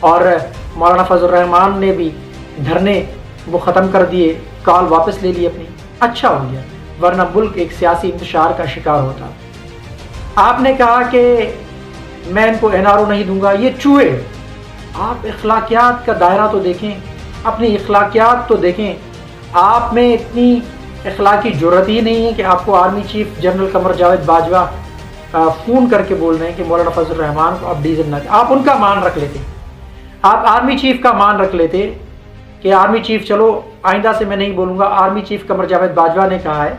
اور مولانا فضل الرحمان نے بھی دھرنے وہ ختم کر دیے، کال واپس لے لی اپنی، اچھا ہو گیا، ورنہ ملک ایک سیاسی انتشار کا شکار ہوتا۔ آپ نے کہا کہ میں ان کو NRO نہیں دوں گا، یہ چوہے۔ آپ اخلاقیات کا دائرہ تو دیکھیں، اپنی اخلاقیات تو دیکھیں، آپ میں اتنی اخلاقی جرأت ہی نہیں ہے کہ آپ کو army chief general Qamar Javed Bajwa phone کر کے بول رہے ہیں کہ مولانا فضل الرحمان کو آپ ڈیزل نہ دیں۔ آپ ان کا مان رکھ لیتے، آپ آرمی چیف کا مان رکھ لیتے کہ آرمی چیف چلو آئندہ سے میں نہیں بولوں گا، آرمی چیف قمر جاوید باجوہ نے کہا ہے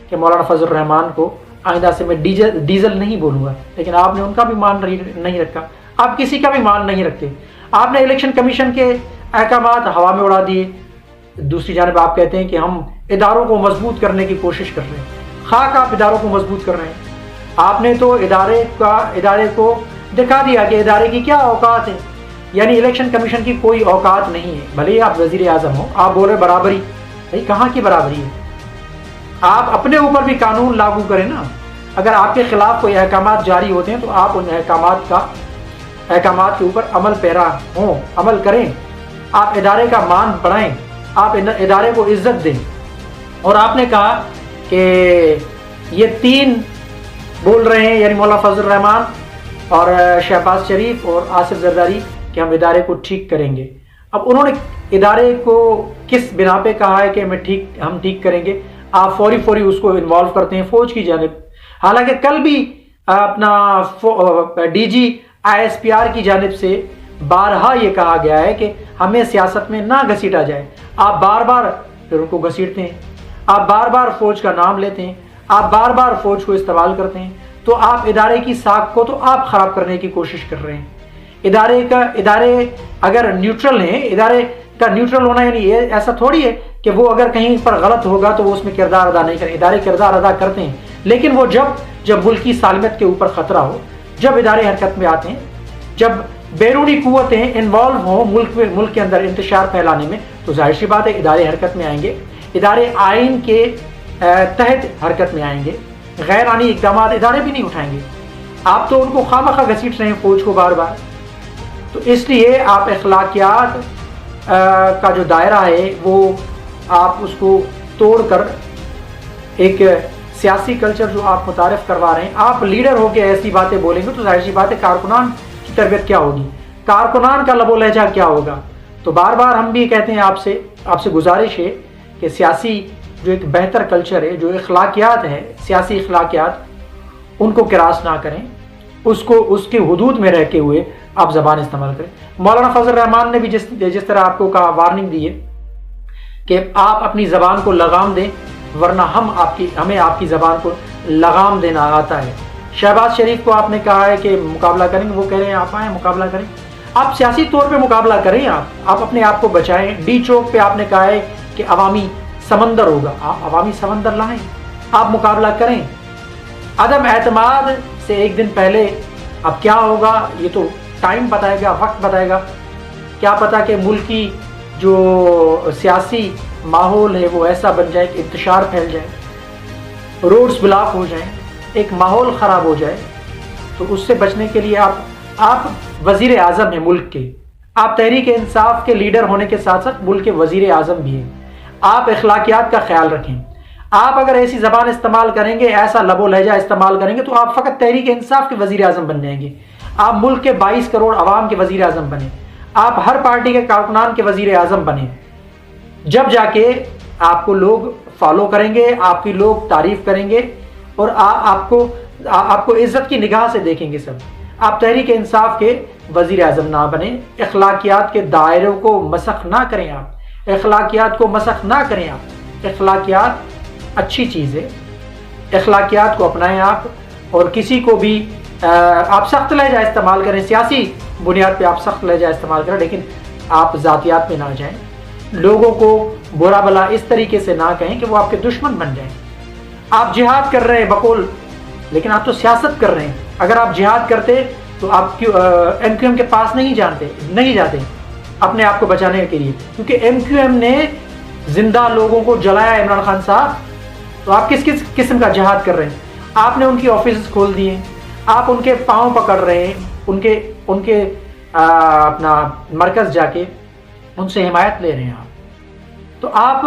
کہ مولانا فضل الرحمان کو آئندہ سے میں ڈیزل نہیں بولوں گا، لیکن آپ نے ان کا بھی مان نہیں رکھا، آپ کسی کا بھی مان نہیں رکھتے۔ آپ نے الیکشن کمیشن کے احکامات ہوا میں اڑا دیے، دوسری جانب آپ کہتے ہیں کہ ہم اداروں کو مضبوط کرنے کی کوشش کر رہے ہیں۔ خاک آپ اداروں کو مضبوط کر رہے ہیں، آپ نے تو ادارے کو دکھا دیا کہ ادارے کی کیا اوقات ہے، یعنی الیکشن کمیشن کی کوئی اوقات نہیں ہے، بھلے ہی آپ وزیر اعظم ہو، آپ بول رہے برابری، بھائی کہاں کی برابری ہے؟ آپ اپنے اوپر بھی قانون لاگو کریں نا، اگر آپ کے خلاف کوئی احکامات جاری ہوتے ہیں تو آپ ان احکامات کے اوپر عمل پیرا ہوں، عمل کریں، آپ ادارے کا مان بڑھائیں، آپ ادارے کو عزت دیں۔ اور آپ نے کہا کہ یہ تین بول رہے ہیں، یعنی مولانا فضل الرحمان اور شہباز شریف اور آصف زرداری، کہ ہم ادارے کو ٹھیک کریں گے۔ اب انہوں نے ادارے کو کس بنا پہ کہا ہے کہ ہم ٹھیک کریں گے؟ آپ فوری اس کو انوالو کرتے ہیں فوج کی جانب، حالانکہ کل بھی اپنا DG ISPR کی جانب سے بارہا یہ کہا گیا ہے کہ ہمیں سیاست میں نہ گھسیٹا جائے۔ آپ بار بار پھر ان کو گھسیٹتے ہیں، آپ بار بار فوج کا نام لیتے ہیں، آپ بار بار فوج کو استعمال کرتے ہیں، تو آپ ادارے کی ساکھ کو تو آپ خراب کرنے کی کوشش کر رہے ہیں۔ ادارے اگر نیوٹرل ہیں، ادارے کا نیوٹرل ہونا یعنی ایسا تھوڑی ہے کہ وہ اگر کہیں پر غلط ہوگا تو وہ اس میں کردار ادا نہیں کریں، ادارے کردار ادا کرتے ہیں، لیکن وہ جب ملک کی سالمیت کے اوپر خطرہ ہو، جب ادارے حرکت میں آتے ہیں، جب بیرونی قوتیں انوالو ہوں ملک کے اندر انتشار پھیلانے میں، تو ظاہر سی بات ہے ادارے حرکت میں آئیں گے، ادارے آئین کے تحت حرکت میں آئیں گے، غیر آئینی اقدامات ادارے بھی نہیں اٹھائیں گے۔ آپ تو ان کو خواہ گھسیٹ رہے ہیں فوج کو بار بار، تو اس لیے آپ اخلاقیات کا جو دائرہ ہے وہ آپ اس کو توڑ کر ایک سیاسی کلچر جو آپ متعارف کروا رہے ہیں، آپ لیڈر ہو کے ایسی باتیں بولیں گے تو ظاہر سی بات ہے کارکنان کی تربیت کیا ہوگی، کارکنان کا لب و لہجہ کیا ہوگا۔ تو بار بار ہم بھی کہتے ہیں آپ سے گزارش ہے کہ سیاسی جو ایک بہتر کلچر ہے، جو اخلاقیات ہے، سیاسی اخلاقیات، ان کو کراس نہ کریں، اس کے حدود میں رہ کے ہوئے آپ زبان استعمال کریں۔ مولانا فضل الرحمان نے بھی جس طرح آپ کو کہا، وارننگ دی ہے کہ آپ اپنی زبان کو لگام دیں، ورنہ ہمیں آپ کی زبان کو لگام دینا آتا ہے۔ شہباز شریف کو آپ نے کہا ہے کہ مقابلہ کریں گے، وہ کہہ رہے ہیں آپ آئیں مقابلہ کریں، آپ سیاسی طور پہ مقابلہ کریں، آپ اپنے آپ کو بچائیں۔ ڈی چوک پہ آپ نے کہا ہے کہ عوامی سمندر ہوگا، آپ عوامی سمندر لائیں، آپ مقابلہ کریں۔ عدم اعتماد سے ایک دن پہلے اب کیا ہوگا یہ تو ٹائم بتائے گا، وقت بتائے گا، کیا پتا کہ ملک کی جو سیاسی ماحول ہے وہ ایسا بن جائے کہ انتشار پھیل جائے، روڈز بلاک ہو جائیں، ایک ماحول خراب ہو جائے۔ تو اس سے بچنے کے لیے آپ وزیر اعظم ہیں ملک کے، آپ تحریک انصاف کے لیڈر ہونے کے ساتھ ساتھ ملک کے وزیر اعظم بھی ہیں، آپ اخلاقیات کا خیال رکھیں۔ آپ اگر ایسی زبان استعمال کریں گے، ایسا لب و لہجہ استعمال کریں گے تو آپ فقط تحریک انصاف کے وزیر اعظم بن جائیں گے، آپ ملک کے 22 کروڑ عوام کے وزیر اعظم بنیں، آپ ہر پارٹی کے کارکنان کے وزیر اعظم بنیں، جب جا کے آپ کو لوگ فالو کریں گے، آپ کی لوگ تعریف کریں گے اور آپ کو عزت کی نگاہ سے دیکھیں گے سب۔ آپ تحریک انصاف کے وزیر اعظم نہ بنیں، اخلاقیات کے دائروں کو مسخ نہ کریں، آپ اخلاقیات کو مسخ نہ کریں، آپ اخلاقیات اچھی چیز ہے، اخلاقیات کو اپنائیں آپ، اور کسی کو بھی آپ سخت لہجہ استعمال کریں، سیاسی بنیاد پہ آپ سخت لہجہ استعمال کریں، لیکن آپ ذاتیات میں نہ جائیں، لوگوں کو برا بلا اس طریقے سے نہ کہیں کہ وہ آپ کے دشمن بن جائیں۔ آپ جہاد کر رہے ہیں بقول، لیکن آپ تو سیاست کر رہے ہیں۔ اگر آپ جہاد کرتے تو آپ MQM کے پاس نہیں جاتے اپنے آپ کو بچانے کے لیے، کیونکہ MQM نے زندہ لوگوں کو جلایا عمران خان صاحب، تو آپ کس قسم کا جہاد کر رہے ہیں؟ آپ نے ان کی آفیسز کھول دیے، آپ ان کے پاؤں پکڑ رہے ہیں، ان کے اپنا مرکز جا کے ان سے حمایت لے رہے ہیں تو آپ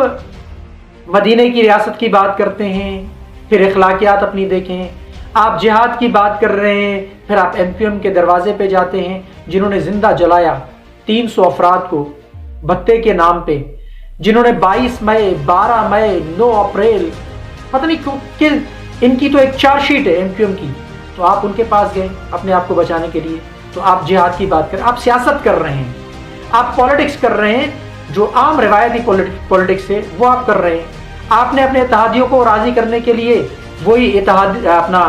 مدینہ کی ریاست کی بات کرتے ہیں، پھر اخلاقیات اپنی دیکھیں، آپ جہاد کی بات کر رہے ہیں، پھر آپ MQM کے دروازے پہ جاتے ہیں جنہوں نے زندہ جلایا 300 افراد کو بھتے کے نام پہ، جنہوں نے 22 مئی 12 مئی 9 اپریل پتہ نہیں کیوں کہ ان کی تو ایک چارج شیٹ ہے MQM کی، تو آپ ان کے پاس گئے اپنے آپ کو بچانے کے لیے۔ تو آپ جہاد کی بات کریں، آپ سیاست کر رہے ہیں، آپ پالیٹکس کر رہے ہیں، جو عام روایتی پالیٹکس ہے وہ آپ کر رہے ہیں۔ آپ نے اپنے اتحادیوں کو راضی کرنے کے لیے وہی اتحاد اپنا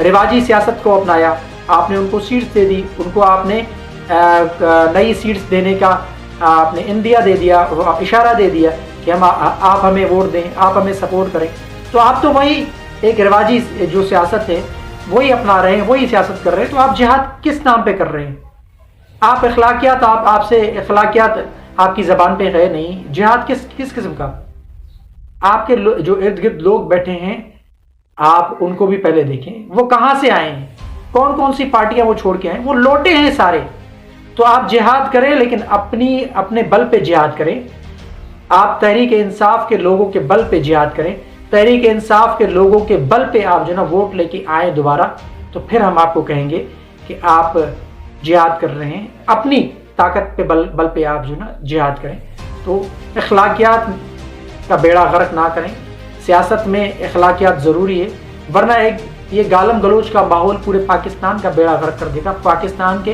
رواجی سیاست کو اپنایا، آپ نے ان کو سیٹس دے دی، ان کو آپ نے نئی سیٹس دینے کا آپ نے اندیا دے دیا، اشارہ دے دیا کہ آپ ہمیں ووٹ دیں، آپ ہمیں سپورٹ کریں۔ تو آپ تو وہی ایک رواجی جو سیاست ہے وہی اپنا رہے ہیں، وہی سیاست کر رہے ہیں۔ تو آپ جہاد کس نام پہ کر رہے ہیں؟ آپ اخلاقیات، آپ سے اخلاقیات آپ کی زبان پہ ہے نہیں، جہاد کس قسم کا؟ آپ کے جو ارد گرد لوگ بیٹھے ہیں آپ ان کو بھی پہلے دیکھیں، وہ کہاں سے آئے ہیں، کون کون سی پارٹیاں وہ چھوڑ کے آئے ہیں، وہ لوٹے ہیں سارے۔ تو آپ جہاد کریں لیکن اپنے بل پہ جہاد کریں، آپ تحریک انصاف کے لوگوں کے بل پہ جہاد کریں، تحریک انصاف کے لوگوں کے بل پہ آپ جو نا ووٹ لے کے آئیں دوبارہ، تو پھر ہم آپ کو کہیں گے کہ آپ جہاد کر رہے ہیں، اپنی طاقت پہ بل پہ آپ جو نا جہاد کریں۔ تو اخلاقیات کا بیڑا غرق نہ کریں، سیاست میں اخلاقیات ضروری ہے، ورنہ یہ گالم گلوچ کا ماحول پورے پاکستان کا بیڑا غرق کر دے گا، پاکستان کے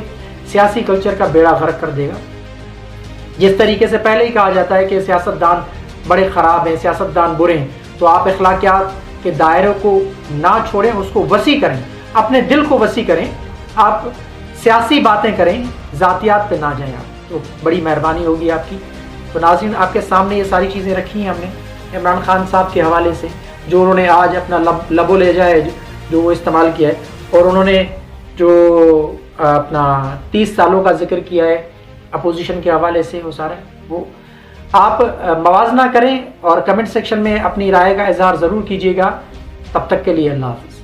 سیاسی کلچر کا بیڑا غرق کر دے گا۔ جس طریقے سے پہلے ہی کہا جاتا ہے کہ سیاستدان بڑے خراب ہیں، سیاستدان برے ہیں، تو آپ اخلاقیات کے دائرے کو نہ چھوڑیں، اس کو وسیع کریں، اپنے دل کو وسیع کریں، آپ سیاسی باتیں کریں، ذاتیات پہ نہ جائیں آپ، تو بڑی مہربانی ہوگی آپ کی۔ تو ناظرین، آپ کے سامنے یہ ساری چیزیں رکھی ہیں ہم نے عمران خان صاحب کے حوالے سے، جو انہوں نے آج اپنا لب و لہجہ ہے جو وہ استعمال کیا ہے، اور انہوں نے جو اپنا 30 سالوں کا ذکر کیا ہے اپوزیشن کے حوالے سے، وہ سارا وہ آپ موازنہ کریں اور کمنٹ سیکشن میں اپنی رائے کا اظہار ضرور کیجیے گا۔ تب تک کے لیے اللہ حافظ۔